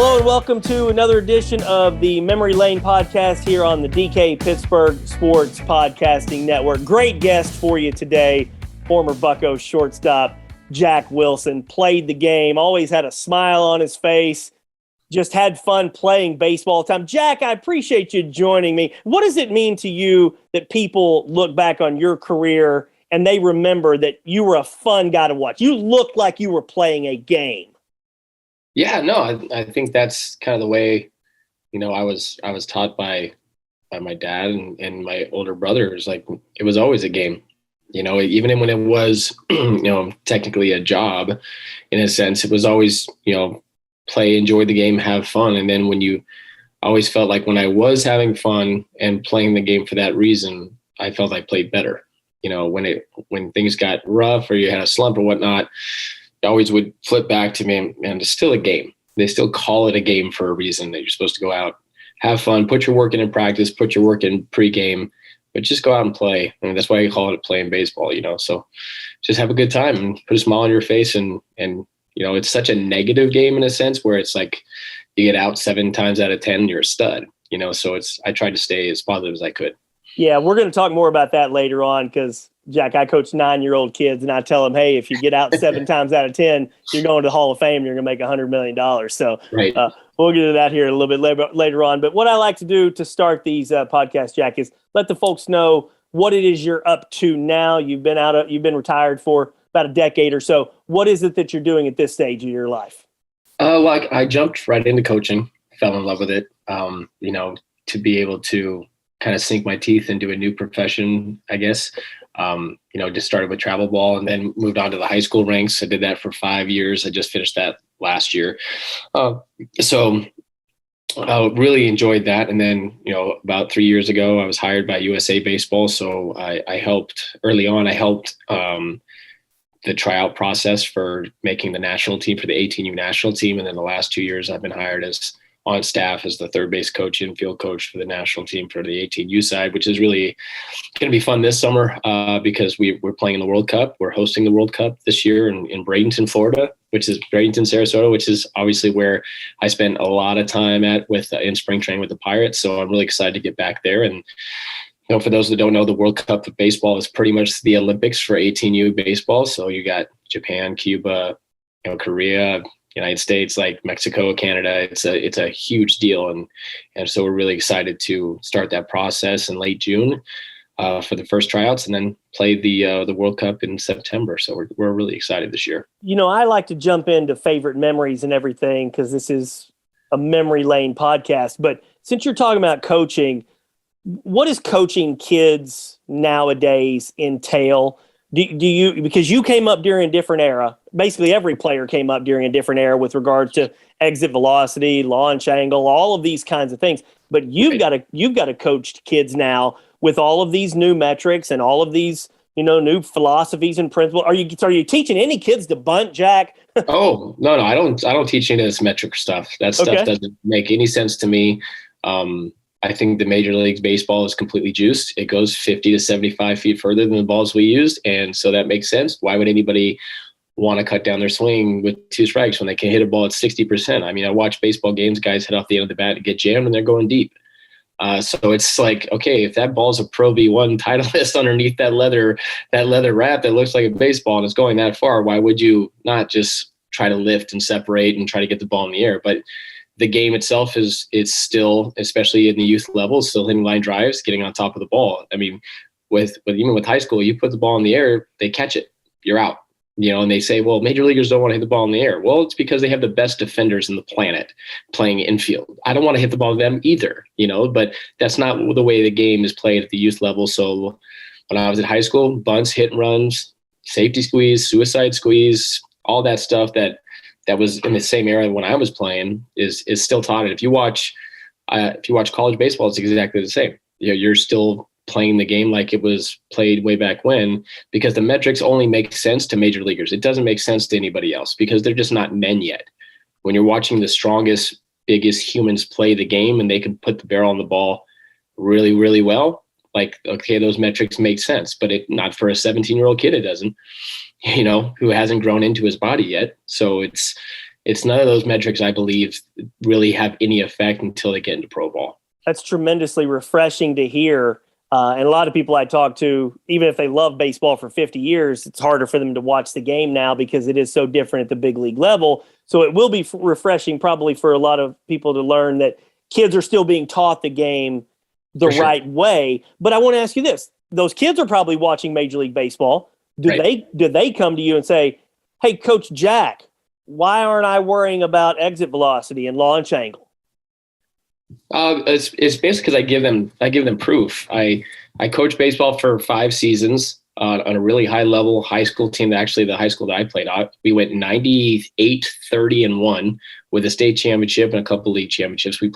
Hello and welcome to another edition of the Memory Lane podcast here on the DK Pittsburgh Sports Podcasting Network. Great guest for you today, former Bucco shortstop Jack Wilson. Played the game, always had a smile on his face, just had fun playing baseball all the time. Jack, I appreciate you joining me. What does it mean to you that people look back on your career and they remember that you were a fun guy to watch? You looked like you were playing a game. Yeah, no, I think that's kind of the way, I was taught by my dad and my older brothers. Like, it was always a game, even when it was, technically a job in a sense, it was always, play, enjoy the game, have fun. And then I always felt like when I was having fun and playing the game for that reason, I felt I played better. When things got rough or you had a slump or whatnot, always would flip back to me, and it's still a game. They still call it a game for a reason, that you're supposed to go out, have fun, put your work in practice, put your work in pregame, but just go out and play. I mean, that's why you call it playing baseball, so just have a good time and put a smile on your face. And it's such a negative game in a sense where it's like you get out 7 times out of 10, you're a stud, so I tried to stay as positive as I could. Yeah, we're going to talk more about that later on because, Jack, I coach 9-year-old kids, and I tell them, hey, if you get out 7 times out of 10, you're going to the Hall of Fame, you're going to make $100 million. So right. We'll get to that here a little bit later on. But what I like to do to start these podcasts, Jack, is let the folks know what it is you're up to now. You've been retired for about a decade or so. What is it that you're doing at this stage of your life? Well, I jumped right into coaching, fell in love with it, to be able to kind of sink my teeth into a new profession, I guess. Just started with travel ball and then moved on to the high school ranks. I did that for 5 years. I just finished that last year. So I really enjoyed that. And then, about 3 years ago, I was hired by USA Baseball. So I helped early on. I helped the tryout process for making the national team for the 18U national team. And then the last 2 years, I've been hired as on staff as the third base coach, infield coach for the national team for the 18U side, which is really going to be fun this summer because we're playing in the World Cup. We're hosting the World Cup this year in Bradenton, Florida, Sarasota, which is obviously where I spent a lot of time in spring training with the Pirates. So I'm really excited to get back there. And, for those that don't know, the World Cup of baseball is pretty much the Olympics for 18U baseball. So you got Japan, Cuba, Korea, United States, like Mexico, Canada. It's a huge deal. And so we're really excited to start that process in late June for the first tryouts and then play the World Cup in September. So we're really excited this year. I like to jump into favorite memories and everything because this is a memory lane podcast. But since you're talking about coaching, what does coaching kids nowadays entail? Do you, because you came up during a different era, basically every player came up during a different era with regards to exit velocity, launch angle, all of these kinds of things. But you've got to coach kids now with all of these new metrics and all of these, new philosophies and principles. Are you teaching any kids to bunt, Jack? Oh, no, I don't teach any of this metric stuff. That stuff doesn't make any sense to me. I think the Major League Baseball is completely juiced. It goes 50 to 75 feet further than the balls we used. And so that makes sense. Why would anybody want to cut down their swing with 2 strikes when they can hit a ball at 60%? I mean, I watch baseball games, guys hit off the end of the bat and get jammed and they're going deep. So it's like, okay, if that ball's a Pro V1 Titleist underneath that leather wrap that looks like a baseball and it's going that far, why would you not just try to lift and separate and try to get the ball in the air? But the game itself is still, especially in the youth level, still hitting line drives, getting on top of the ball. I mean, even with high school, you put the ball in the air, they catch it, you're out. And they say, well, major leaguers don't want to hit the ball in the air. Well, it's because they have the best defenders in the planet playing infield. I don't want to hit the ball to them either, but that's not the way the game is played at the youth level. So when I was at high school, bunts, hit and runs, safety squeeze, suicide squeeze, all that stuff that was in the same era when I was playing is still taught. And if you watch college baseball, it's exactly the same. You're still playing the game like it was played way back when, because the metrics only make sense to major leaguers. It doesn't make sense to anybody else because they're just not men yet. When you're watching the strongest, biggest humans play the game and they can put the barrel on the ball really, really well, like, okay, those metrics make sense, but not for a 17-year-old kid, it doesn't, who hasn't grown into his body yet. So It's none of those metrics, I believe, really have any effect until they get into pro ball. That's tremendously refreshing to hear. And a lot of people I talk to, even if they love baseball for 50 years, it's harder for them to watch the game now because it is so different at the big league level. So it will be refreshing probably for a lot of people to learn that kids are still being taught the game the right way. But I want to ask you this. Those kids are probably watching Major League Baseball. Do they come to you and say, hey, Coach Jack, why aren't I worrying about exit velocity and launch angle? It's basically because I give them proof. I coached baseball for 5 seasons on a really high level high school team. Actually, the high school that I played at, we went 98-30-1 with a state championship and a couple league championships. We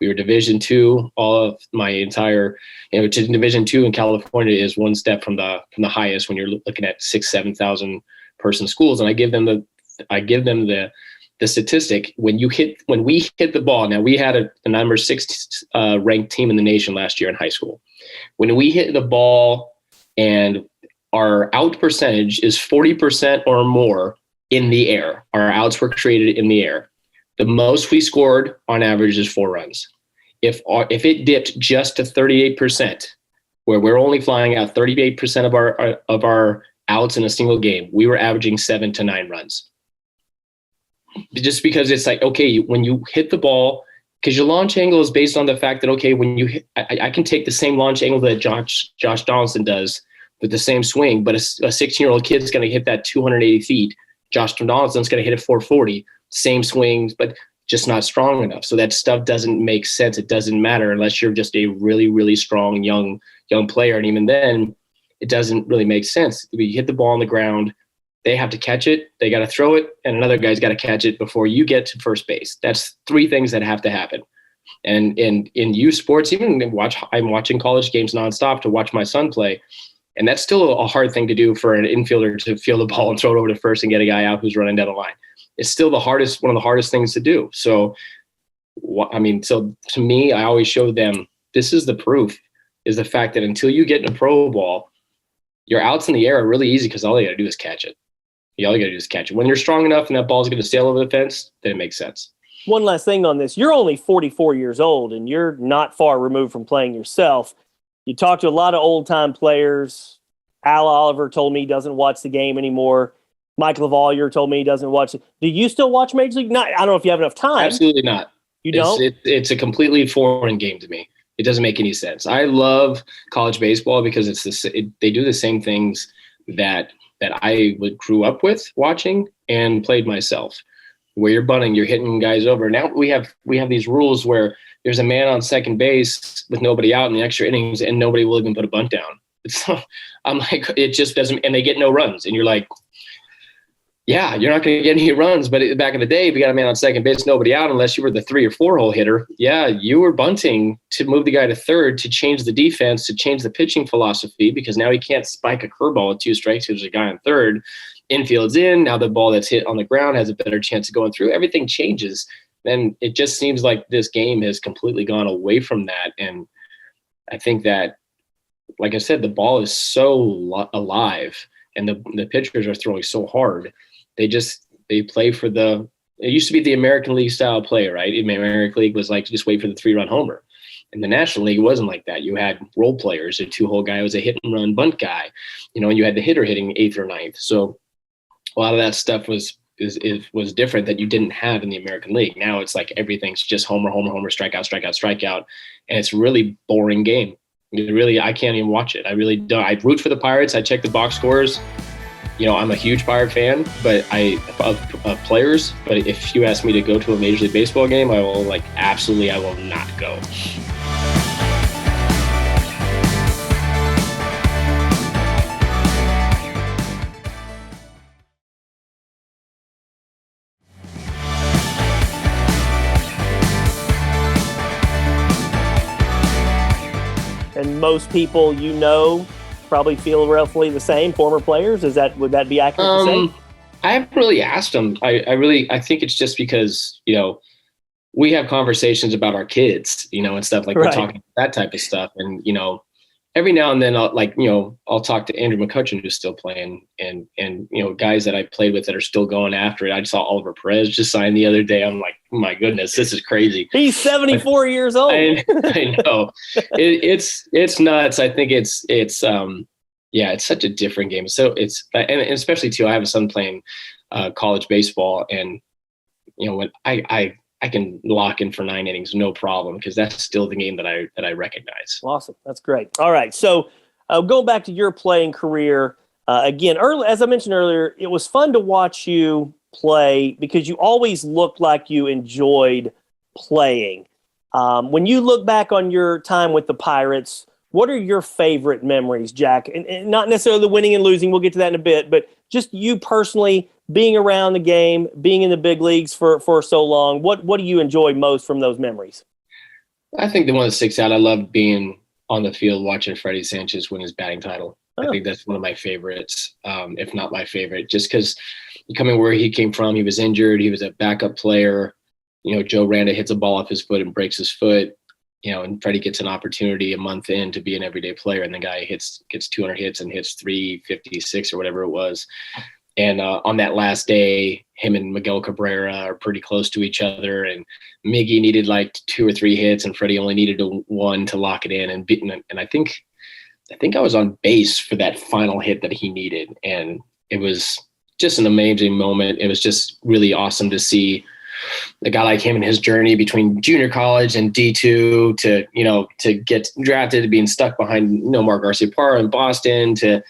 were Division II. All of my entire, Division II in California is one step from the highest when you're looking at 6,000-7,000 person schools. And I give them the statistic when we hit the ball. Now we had the number 6 ranked team in the nation last year in high school. When we hit the ball and our out percentage is 40% or more in the air, our outs were created in the air. The most we scored on average is 4 runs. If it dipped just to 38%, where we're only flying out 38% of our outs in a single game, we were averaging 7 to 9 runs. Just because it's like, okay, when you hit the ball, because your launch angle is based on the fact that, okay, when you hit, I can take the same launch angle that Josh Donaldson does with the same swing, but a 16-year-old kid's going to hit that 280 feet. Josh Donaldson's going to hit it 440, same swings, but just not strong enough. So that stuff doesn't make sense. It doesn't matter unless you're just a really, really strong young player. And even then, it doesn't really make sense. You hit the ball on the ground, they have to catch it, they got to throw it, and another guy's got to catch it before you get to first base. That's 3 things that have to happen. And in youth sports, I'm watching college games nonstop to watch my son play, and that's still a hard thing to do for an infielder to field the ball and throw it over to first and get a guy out who's running down the line. It's still one of the hardest things to do. So to me, I always show them, this is the proof, is the fact that until you get in a pro ball, your outs in the air are really easy because all you got to do is catch it. All you got to do is catch it. When you're strong enough and that ball's going to sail over the fence, then it makes sense. One last thing on this. You're only 44 years old, and you're not far removed from playing yourself. You talk to a lot of old-time players. Al Oliver told me he doesn't watch the game anymore. Mike LaValliere told me he doesn't watch it. Do you still watch Major League? I don't know if you have enough time. Absolutely not. You don't? It's a completely foreign game to me. It doesn't make any sense. I love college baseball because they do the same things that I grew up with watching and played myself. Where you're bunting, you're hitting guys over. Now we have these rules where there's a man on second base with nobody out in the extra innings, and nobody will even put a bunt down. I'm like, it just doesn't, and they get no runs, and you're like, yeah, you're not going to get any runs. But back in the day, if you got a man on second base, nobody out, unless you were the 3 or 4 hole hitter, yeah, you were bunting to move the guy to third, to change the defense, to change the pitching philosophy, because now he can't spike a curveball with 2 strikes because there's a guy on third. Infield's in. Now the ball that's hit on the ground has a better chance of going through. Everything changes. And it just seems like this game has completely gone away from that. And I think that, like I said, the ball is so alive and the pitchers are throwing so hard. They play for it used to be the American League style play, right? In the American League was like, just wait for the 3-run homer. In the National League, it wasn't like that. You had role players. A 2-hole guy was a hit and run bunt guy, and you had the hitter hitting 8th or 9th. So a lot of that stuff was different that you didn't have in the American League. Now it's like everything's just homer, homer, homer, strikeout, strikeout, strikeout. And it's a really boring game. I can't even watch it. I really don't. I root for the Pirates. I check the box scores. I'm a huge Pirate fan, but of players. But if you ask me to go to a Major League Baseball game, I will I will not go. And most people probably feel roughly the same, former players. Would that be accurate to say? I haven't really asked them. I think it's just because, we have conversations about our kids, and stuff like right. We're talking about that type of stuff. And, every now and then I'll talk to Andrew McCutcheon, who's still playing, and guys that I played with that are still going after it. I saw Oliver Perez just signed the other day. I'm like, my goodness, this is crazy. He's 74 years old. I know. It's nuts. I think it's such a different game. So and especially too, I have a son playing college baseball, and when I can lock in for 9 innings, no problem, because that's still the game that I recognize. Awesome. That's great. All right. So going back to your playing career, again, as I mentioned earlier, it was fun to watch you play because you always looked like you enjoyed playing. When you look back on your time with the Pirates, what are your favorite memories, Jack? And not necessarily the winning and losing. We'll get to that in a bit, but just you personally being around the game, being in the big leagues for so long. What do you enjoy most from those memories? I think the one that sticks out, I love being on the field watching Freddie Sanchez win his batting title. I think that's one of my favorites, if not my favorite, just because coming where he came from, he was injured. He was a backup player. Joe Randa hits a ball off his foot and breaks his foot. And Freddie gets an opportunity a month in to be an everyday player, and the guy gets 200 hits and hits 356 or whatever it was. And on that last day, him and Miguel Cabrera are pretty close to each other, and Miggy needed like 2 or 3 hits, and Freddie only needed 1 to lock it in. And I think I was on base for that final hit that he needed, and it was just an amazing moment. It was just really awesome to see a guy like him in his journey between junior college and D2 to get drafted, to being stuck behind Nomar Garciaparra in Boston, to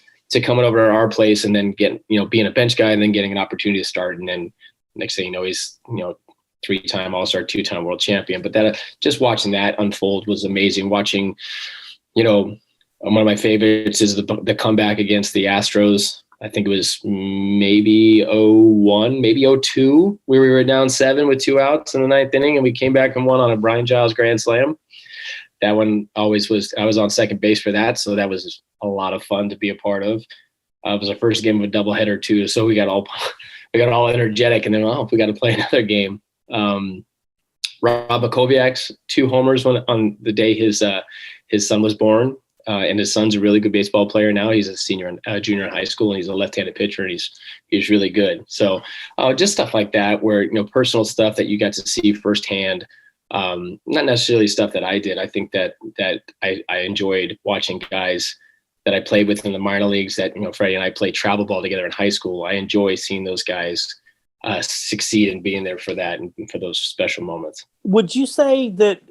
coming over to our place and then being a bench guy and then getting an opportunity to start. And then next thing you know, he's 3-time All-Star, 2-time world champion. But that just watching that unfold was amazing. Watching, one of my favorites is the comeback against the Astros. I think it was maybe 0-1, maybe 0-2, where we were down 7 with 2 outs in the 9th inning, and we came back and won on a Brian Giles grand slam. That one always was. I was on second base for that, so that was a lot of fun to be a part of. It was our first game of a doubleheader too, so we got all energetic, and then we got to play another game. Rob Kovacevic, 2 homers on the day his son was born. And his son's a really good baseball player now. He's a junior in high school, and he's a left-handed pitcher, and he's really good. So just stuff like that, where personal stuff that you got to see firsthand. Not necessarily stuff that I did. I think that I enjoyed watching guys that I played with in the minor leagues. That Freddie and I played travel ball together in high school. I enjoy seeing those guys succeed and being there for that and for those special moments. Would you say that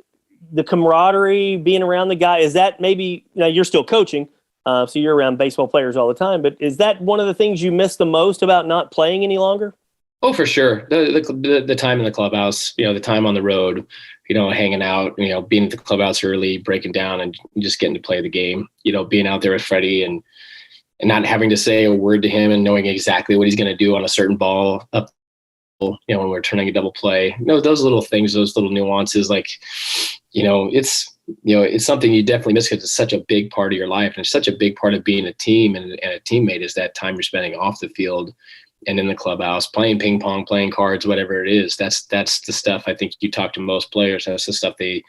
the camaraderie, being around the guy, is that maybe, you're still coaching, so you're around baseball players all the time, but is that one of the things you miss the most about not playing any longer? Oh, for sure. The time in the clubhouse, the time on the road, hanging out, being at the clubhouse early, breaking down and just getting to play the game, being out there with Freddie and not having to say a word to him and knowing exactly what he's going to do on a certain ball up, when we're turning a double play, those little things, those little nuances, like, it's something you definitely miss because it's such a big part of your life, and it's such a big part of being a team and a teammate is that time you're spending off the field and in the clubhouse, playing ping pong, playing cards, whatever it is. That's the stuff I think you talk to most players. That's the stuff they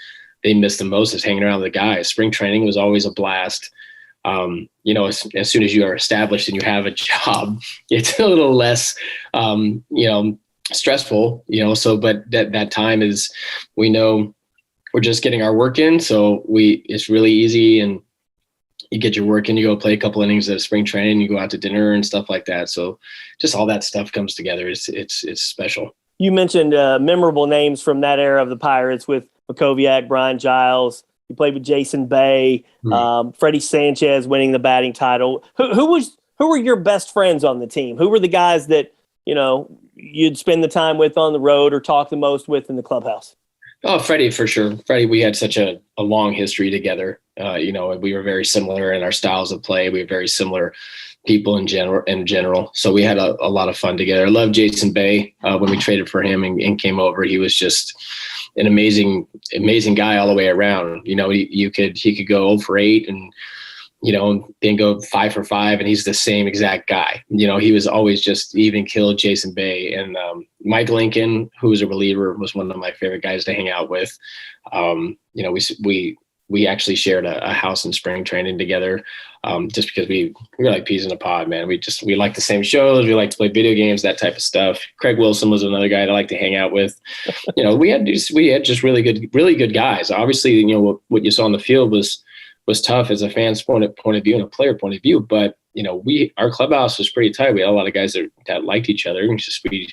miss the most, is hanging around with the guys. Spring training was always a blast. As soon as you are established and you have a job, it's a little less, stressful, but that time is, we know we're just getting our work in. So it's really easy, and you get your work in, you go play a couple innings at spring training, you go out to dinner and stuff like that. So just all that stuff comes together. It's special. You mentioned memorable names from that era of the Pirates with Kovacevic, Brian Giles. You played with Jason Bay, Freddie Sanchez winning the batting title. Who were your best friends on the team? Who were the guys that, you'd spend the time with on the road or talk the most with in the clubhouse? Oh, Freddie, for sure. Freddie, we had such a long history together. We were very similar in our styles of play. We were very similar people in general. So we had a lot of fun together. I love Jason Bay. When we traded for him and came over, he was just an amazing guy all the way around. He could go 0 for 8 and, then go 5 for 5, and he's the same exact guy. He was always just even killed Jason Bay. And Mike Lincoln, who was a reliever, was one of my favorite guys to hang out with. We we actually shared a house in spring training together, just because we're like peas in a pod, man. We like the same shows. We like to play video games, that type of stuff. Craig Wilson was another guy that I like to hang out with. We had just really good guys. Obviously, what you saw on the field was tough as a fan's point of view and a player point of view. But our clubhouse was pretty tight. We had a lot of guys that liked each other, and we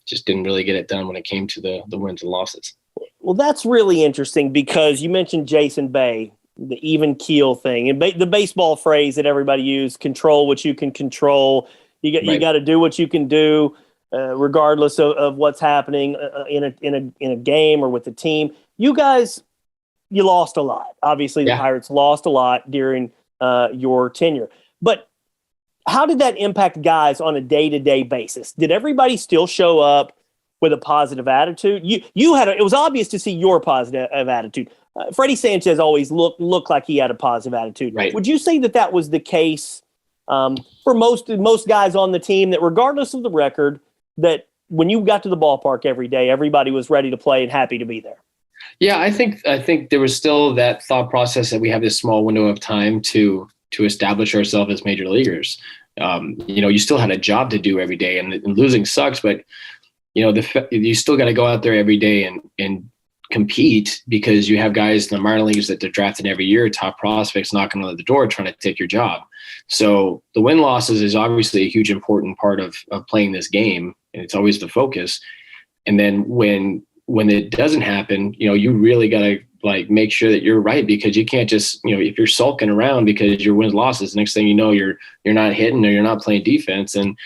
just didn't really get it done when it came to the wins and losses. Well, that's really interesting because you mentioned Jason Bay, the even keel thing, and the baseball phrase that everybody used: control what you can control. You got to do what you can do, regardless of what's happening in a game or with the team. You guys, you lost a lot. Obviously, the Pirates lost a lot during your tenure. But how did that impact guys on a day-to-day basis? Did everybody still show up with a positive attitude? It was obvious to see your positive attitude. Freddie Sanchez always looked like he had a positive attitude. Right. Would you say that was the case for most guys on the team, that regardless of the record, that when you got to the ballpark every day, everybody was ready to play and happy to be there? Yeah, I think there was still that thought process that we have this small window of time to establish ourselves as major leaguers. You still had a job to do every day, and losing sucks, but you still got to go out there every day and compete, because you have guys in the minor leagues that they're drafting every year, top prospects knocking on the door trying to take your job. So the win losses is obviously a huge important part of playing this game, and it's always the focus. And then when it doesn't happen, you really got to make sure that you're right, because you can't just, if you're sulking around because your wins losses, next thing you know, you're not hitting or you're not playing defense. And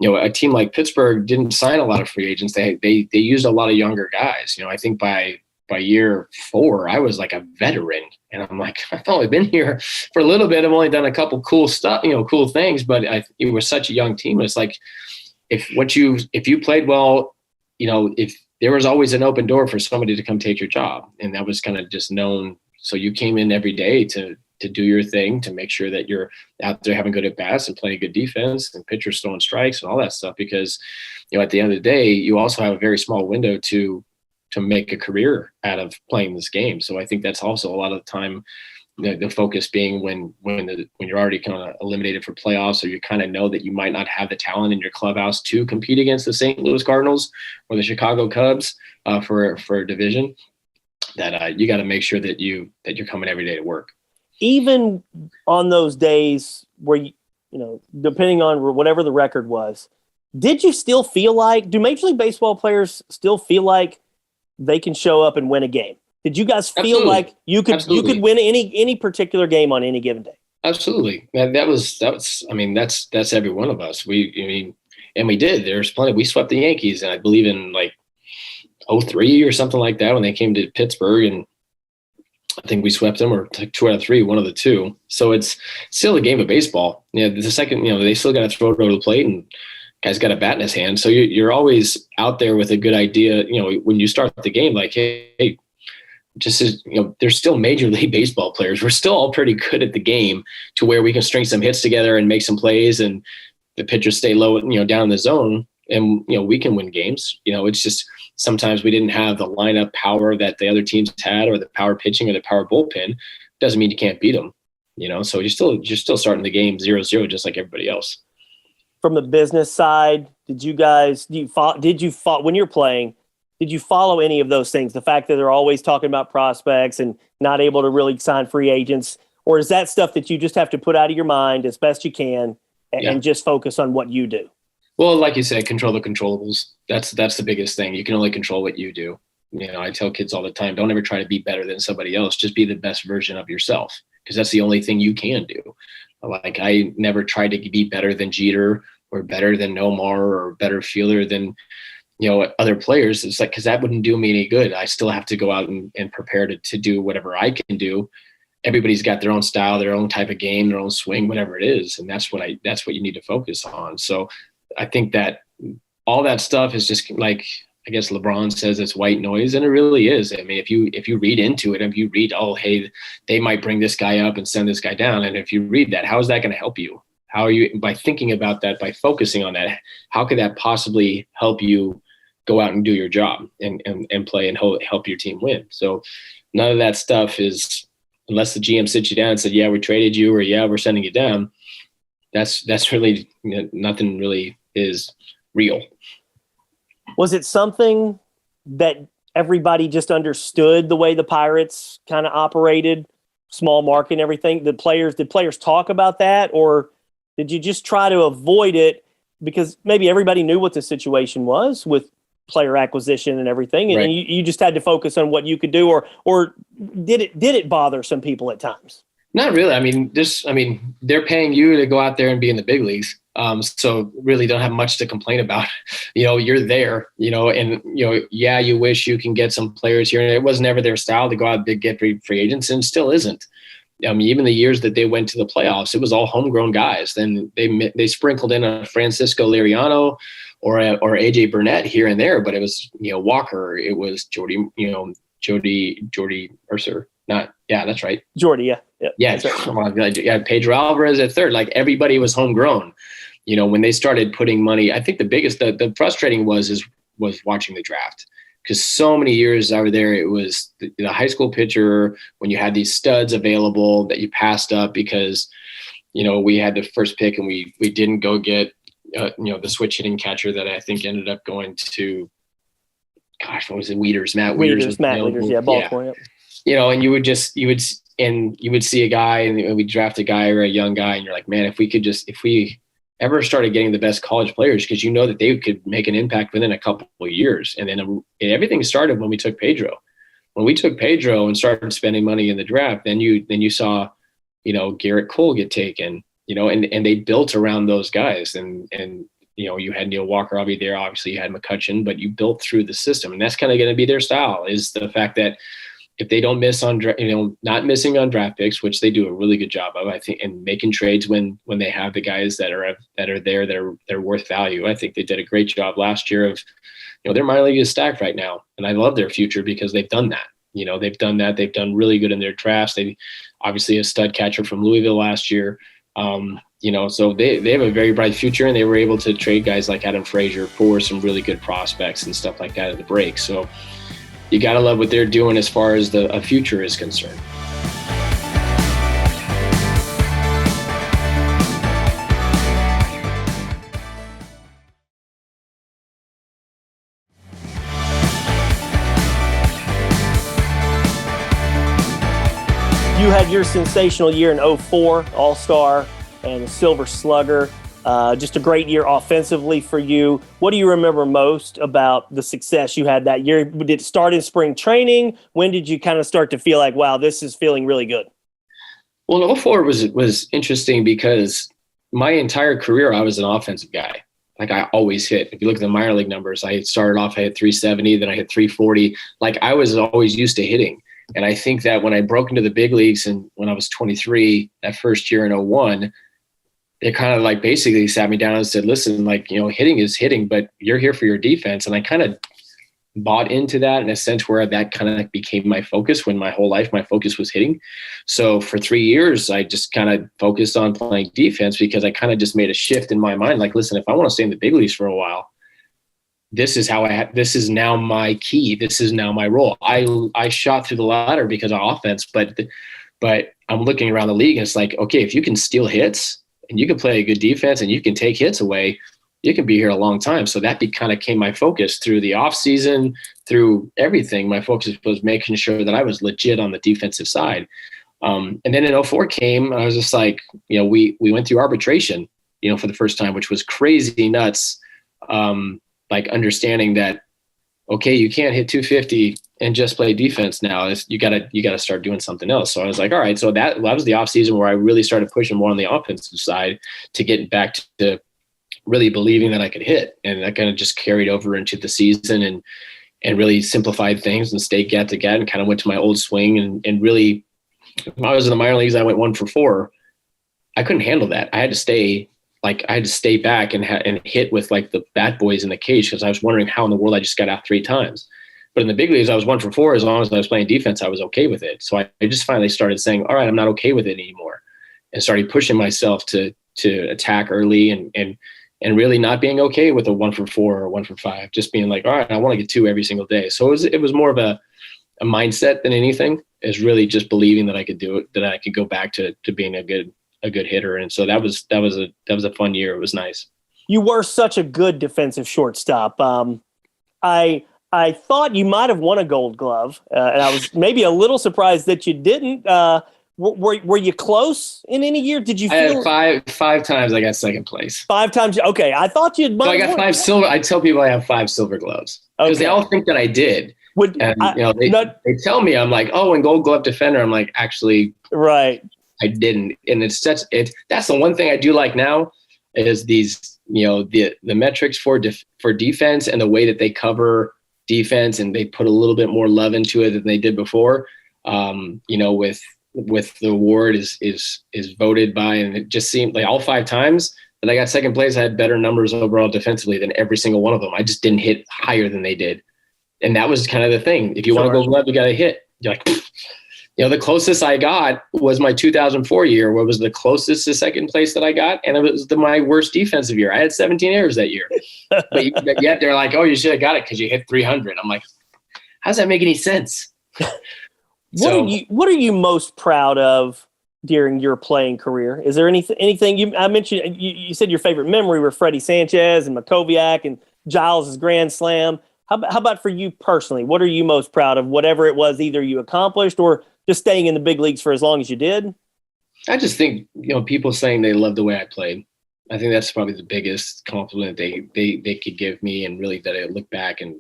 a team like Pittsburgh didn't sign a lot of free agents. They used a lot of younger guys. I think by year 4, I was like a veteran, and I'm like, I've only been here for a little bit. I've only done a couple cool stuff, cool things, but it was such a young team. It's like, if you played well, if there was always an open door for somebody to come take your job, and that was kind of just known. So you came in every day to do your thing, to make sure that you're out there having good at bats and playing good defense and pitchers throwing strikes and all that stuff. Because, at the end of the day, you also have a very small window to make a career out of playing this game. So I think that's also a lot of the time, the focus being when you're already kind of eliminated for playoffs, or you kind of know that you might not have the talent in your clubhouse to compete against the St. Louis Cardinals or the Chicago Cubs for a division, that you got to make sure that you're coming every day to work. Even on those days where depending on whatever the record was, did you still feel like, do Major League Baseball players still feel like they can show up and win a game? Did you guys feel Absolutely. like you could win any particular game on any given day? Absolutely. That was. I mean, that's every one of us. And we did. There's plenty. We swept the Yankees, and I believe in 2003 or something like that when they came to Pittsburgh, and I think we swept them, or 2 out of 3, one of the two. So it's still a game of baseball. The second, they still got to throw it over the plate, and guy's got a bat in his hand. So you're always out there with a good idea. When you start the game, hey, just as there's still Major League Baseball players. We're still all pretty good at the game, to where we can string some hits together and make some plays, and the pitchers stay low, down in the zone, and we can win games. It's just sometimes we didn't have the lineup power that the other teams had, or the power pitching or the power bullpen. Doesn't mean you can't beat them. So you're still starting the game 0-0 just like everybody else. From the business side, when you're playing, did you follow any of those things? The fact that they're always talking about prospects and not able to really sign free agents, or is that stuff that you just have to put out of your mind as best you can and just focus on what you do? Well, like you said, control the controllables. That's the biggest thing. You can only control what you do. I tell kids all the time, don't ever try to be better than somebody else. Just be the best version of yourself, because that's the only thing you can do. I never tried to be better than Jeter, or better than Nomar, or better fielder than other players. It's because that wouldn't do me any good. I still have to go out and prepare to do whatever I can do. Everybody's got their own style, their own type of game, their own swing, whatever it is. And that's what you need to focus on. So I think that all that stuff is just I guess LeBron says it's white noise, and it really is. I mean, if you read into it, if you read, oh, hey, they might bring this guy up and send this guy down. And if you read that, how is that going to help you? How are you, by thinking about that, by focusing on that, how could that possibly help you go out and do your job and play and help your team win? So none of that stuff is unless the GM sits you down and said, yeah, we traded you, or yeah, we're sending you down, that's really, nothing really is real. Was it something that everybody just understood the way the Pirates kind of operated, small market and everything? Did players talk about that, or did you just try to avoid it because maybe everybody knew what the situation was with player acquisition and everything, and, right. and you just had to focus on what you could do, or did it bother some people at times? Not really. I mean, they're paying you to go out there and be in the big leagues. So really don't have much to complain about. You're there, and, yeah, you wish you can get some players here. And it was never their style to go out and get free agents, and still isn't. I mean, even the years that they went to the playoffs, it was all homegrown guys. Then they sprinkled in a Francisco Liriano or AJ Burnett here and there, but it was, Walker, it was Jordy Mercer. That's right. Jordy, yeah. Yeah, right. Yeah, Pedro Alvarez at third. Like, everybody was homegrown. When they started putting money, I think the frustrating was watching the draft, because so many years over there, it was the high school pitcher when you had these studs available that you passed up because, we had the first pick and we didn't go get, the switch hitting catcher that I think ended up going to, gosh, what was it? Matt Wieters, yeah, Baltimore. Yeah. And you would see a guy, and we draft a guy or a young guy, and you're like, man, if we ever started getting the best college players, because that they could make an impact within a couple of years. And then everything started when we took Pedro. When we took Pedro and started spending money in the draft, then you saw, Garrett Cole get taken, and they built around those guys. And you had Neil Walker there. Obviously you had McCutchen, but you built through the system. And that's kind of going to be their style, is the fact that if they don't miss on, not missing on draft picks, which they do a really good job of, I think, and making trades when they have the guys that are there, they're worth value. I think they did a great job last year of, their minor league is stacked right now, and I love their future because they've done that. They've done that. They've done really good in their drafts. They obviously a stud catcher from Louisville last year. So they have a very bright future, and they were able to trade guys like Adam Frazier for some really good prospects and stuff like that at the break. So you got to love what they're doing as far as a future is concerned. You had your sensational year in 2004, All-Star and a Silver Slugger. Just a great year offensively for you. What do you remember most about the success you had that year? Did it start in spring training? When did you kind of start to feel like, wow, this is feeling really good? Well, 2004 was interesting because my entire career, I was an offensive guy. Like, I always hit. If you look at the minor league numbers, I started off, I hit 370, then I hit 340. Like, I was always used to hitting. And I think that when I broke into the big leagues and when I was 23, that first year in 2001, they kind of like basically sat me down and said, listen, like, hitting is hitting, but you're here for your defense. And I kind of bought into that in a sense where that kind of became my focus, when my whole life, my focus was hitting. So for 3 years, I just kind of focused on playing defense because I kind of just made a shift in my mind. Like, listen, if I want to stay in the big leagues for a while, this is this is now my key. This is now my role. I shot through the ladder because of offense, but I'm looking around the league and it's like, okay, if you can steal hits and you can play a good defense and you can take hits away, you can be here a long time. So that kind of became my focus through the off season, through everything. My focus was making sure that I was legit on the defensive side. And then in 2004 came, I was just like, we went through arbitration, for the first time, which was crazy nuts. Like understanding that, okay, you can't hit 250 and just play defense now. You gotta start doing something else. So I was like, all right. So that was the off season where I really started pushing more on the offensive side to get back to really believing that I could hit. And that kind of just carried over into the season and really simplified things and stayed get to get and kind of went to my old swing and really, when I was in the minor leagues, I went 1 for 4. I couldn't handle that. I had to stay back and hit with like the bat boys in the cage because I was wondering how in the world I just got out 3 times. But in the big leagues, I was 1 for 4. As long as I was playing defense, I was okay with it. So I just finally started saying, all right, I'm not okay with it anymore, and started pushing myself to attack early and really not being okay with a 1 for 4 or 1 for 5, just being like, all right, I want to get 2 every single day. So it was more of a mindset than anything, is really just believing that I could do it, that I could go back to being a good hitter. And so that was a fun year. It was nice. You were such a good defensive shortstop. I thought you might have won a Gold Glove, and I was maybe a little surprised that you didn't. Were you close in any year? Did you? I had five times I got second place. 5 times. Okay, I thought you'd. So I got 5 silver. I tell people I have 5 silver gloves because they all think that I did. They tell me I'm like, oh, and Gold Glove defender. I'm like, actually, right. I didn't. And that's the one thing I do like now is these, the metrics for defense and the way that they cover defense, and they put a little bit more love into it than they did before. With the award is voted by, and it just seemed like all 5 times that I got second place, I had better numbers overall defensively than every single one of them. I just didn't hit higher than they did. And that was kind of the thing. If you want to go left, you got to hit. You're like, the closest I got was my 2004 year, where it was the closest to second place that I got. And it was my worst defensive year. I had 17 errors that year. But yet they're like, oh, you should have got it because you hit 300. I'm like, how does that make any sense? What are you most proud of during your playing career? Is there anything I mentioned? You said your favorite memory were Freddie Sanchez and Makoviak and Giles' grand slam. How about for you personally? What are you most proud of? Whatever it was, either you accomplished or just staying in the big leagues for as long as you did? I just think, people saying they love the way I played. I think that's probably the biggest compliment they could give me, and really that I look back and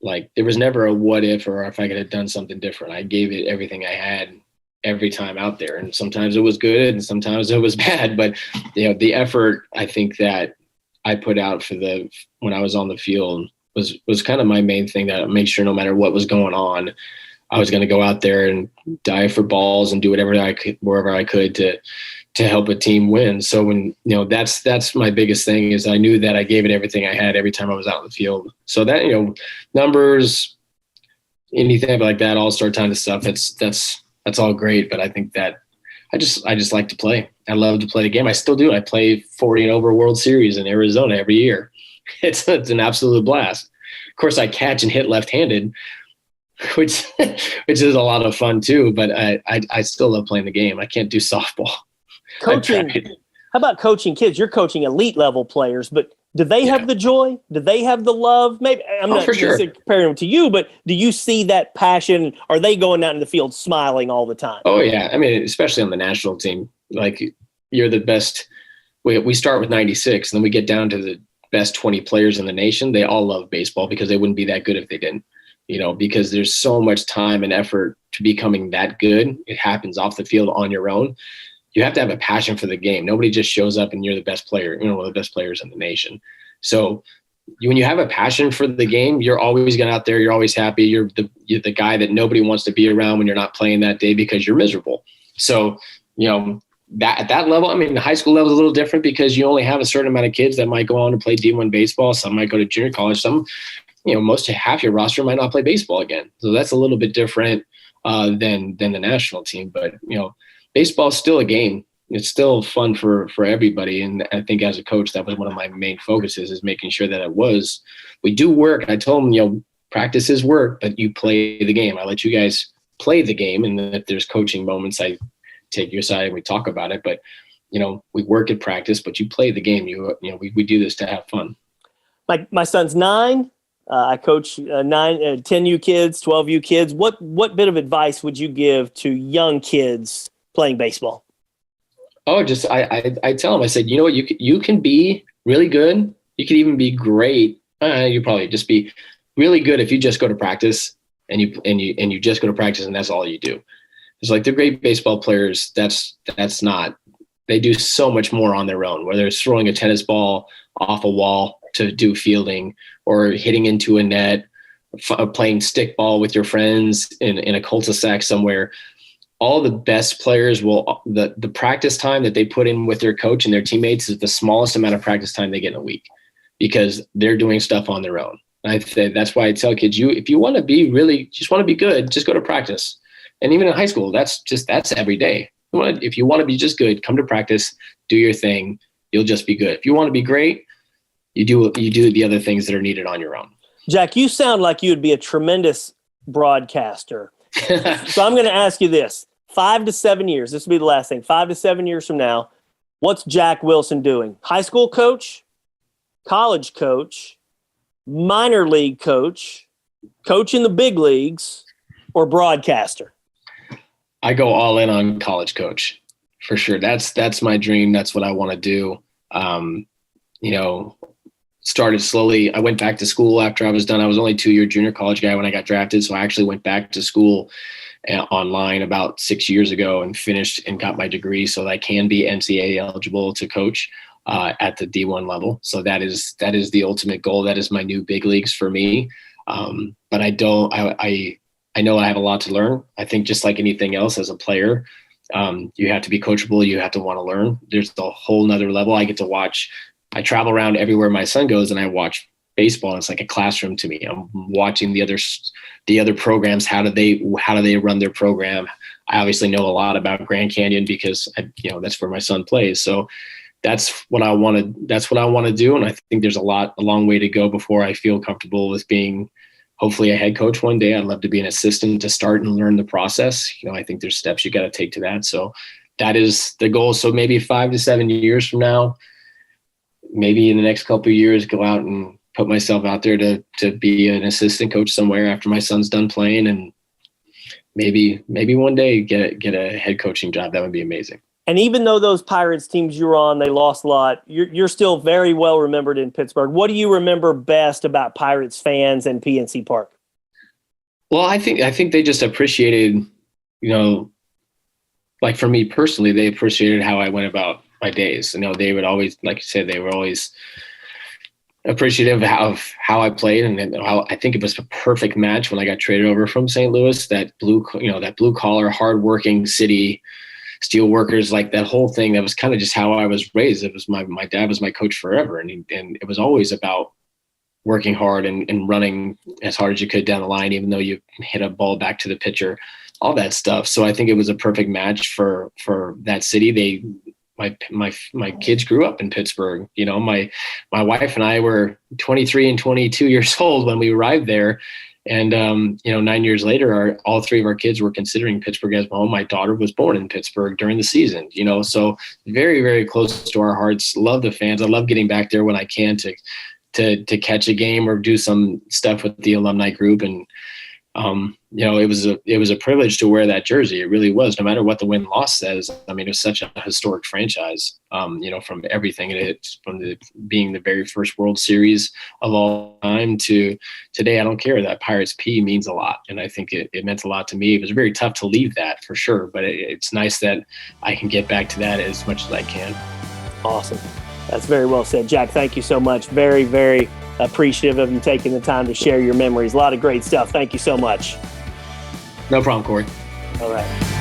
like there was never a what if or if I could have done something different. I gave it everything I had every time out there, and sometimes it was good and sometimes it was bad. But the effort I think that I put out when I was on the field was kind of my main thing, that I made sure no matter what was going on, I was going to go out there and dive for balls and do whatever I could, wherever I could to help a team win. So when, that's my biggest thing, is I knew that I gave it everything I had every time I was out in the field. So that, numbers, anything like that, all-star kind of stuff, that's all great. But I think that I just like to play. I love to play the game. I still do. I play 40 and over World Series in Arizona every year. It's an absolute blast. Of course, I catch and hit left-handed, which is a lot of fun too. But I still love playing the game. I can't do softball. Coaching. How about coaching kids? You're coaching elite level players, but do they have the joy? Do they have the love? Maybe I'm not comparing them to you, but do you see that passion? Are they going out in the field smiling all the time? Oh yeah. I mean, especially on the national team, like you're the best. We start with 96 and then we get down to the best 20 players in the nation. They all love baseball because they wouldn't be that good if they didn't, because there's so much time and effort to becoming that good. It happens off the field on your own. You have to have a passion for the game. Nobody just shows up and you're the best player, one of the best players in the nation. So when you have a passion for the game, you're always going out there. You're always happy. You're the guy that nobody wants to be around when you're not playing that day because you're miserable. So, that at that level, I mean, the high school level is a little different because you only have a certain amount of kids that might go on to play D1 baseball. Some might go to junior college. Some, half your roster might not play baseball again. So that's a little bit different than the national team. But, baseball is still a game. It's still fun for everybody. And I think as a coach, that was one of my main focuses, is making sure that we do work. I told them, practice is work, but you play the game. I let you guys play the game. And if there's coaching moments, I take your side and we talk about it. But, we work at practice, but you play the game. We do this to have fun. My son's 9. I coach 10U kids, 12U kids. What bit of advice would you give to young kids playing baseball? Oh, just I tell them, I said, what, you can be really good. You can even be great. You probably just be really good if you just go to practice and you just go to practice and that's all you do. It's like the great baseball players. That's not. They do so much more on their own. Whether it's throwing a tennis ball off a wall to do fielding, or hitting into a net, playing stickball with your friends in a cul-de-sac somewhere. All the best players the practice time that they put in with their coach and their teammates is the smallest amount of practice time they get in a week, because they're doing stuff on their own. And that's why I tell kids, if you want to be really, just want to be good, just go to practice. And even in high school, that's every day. If you want to be just good, come to practice, do your thing. You'll just be good. If you want to be great, you do the other things that are needed on your own. Jack, you sound like you would be a tremendous broadcaster. So I'm going to ask you this. 5 to 7 years, this will be the last thing, 5 to 7 years from now, what's Jack Wilson doing? High school coach, college coach, minor league coach, coach in the big leagues, or broadcaster? I go all in on college coach for sure. That's my dream. That's what I want to do. Started slowly. I went back to school after I was done. I was only 2-year junior college guy when I got drafted. So I actually went back to school online about 6 years ago and finished and got my degree so that I can be NCAA eligible to coach at the D1 level. So that is the ultimate goal. That is my new big leagues for me. But I know I have a lot to learn. I think just like anything else as a player, you have to be coachable. You have to want to learn. There's a whole nother level. I travel around everywhere my son goes and I watch baseball. And it's like a classroom to me. I'm watching the other programs. How do they run their program? I obviously know a lot about Grand Canyon because that's where my son plays. So that's what I want to do. And I think there's a long way to go before I feel comfortable with being hopefully a head coach one day. I'd love to be an assistant to start and learn the process. I think there's steps you got to take to that. So that is the goal. So maybe 5 to 7 years from now, maybe in the next couple of years, go out and put myself out there to be an assistant coach somewhere after my son's done playing, and maybe one day get a head coaching job. That would be amazing. And even though those Pirates teams you were on, they lost a lot, you're still very well remembered in Pittsburgh. What do you remember best about Pirates fans and PNC Park? Well, I think they just appreciated, like for me personally, they appreciated how I went about my days. They would always, like you said, they were always appreciative of how I played, and how I think it was a perfect match when I got traded over from St. Louis. That blue collar, hardworking city, steel workers, like that whole thing. That was kind of just how I was raised. It was my dad was my coach forever, and it was always about working hard and running as hard as you could down the line, even though you hit a ball back to the pitcher, all that stuff. So I think it was a perfect match for that city. My kids grew up in Pittsburgh. My wife and I were 23 and 22 years old when we arrived there. And, 9 years later, all three of our kids were considering Pittsburgh as home. My daughter was born in Pittsburgh during the season, so very, very close to our hearts. Love the fans. I love getting back there when I can to catch a game or do some stuff with the alumni group. And, it was a privilege to wear that jersey. It really was, no matter what the win-loss says. I mean, it was such a historic franchise, from everything. From being the very first World Series of all time to today. I don't care. That Pirates P means a lot. And I think it meant a lot to me. It was very tough to leave that for sure, but it's nice that I can get back to that as much as I can. Awesome. That's very well said. Jack, thank you so much. Very, very appreciative of you taking the time to share your memories. A lot of great stuff. Thank you so much. No problem, Cory. All right.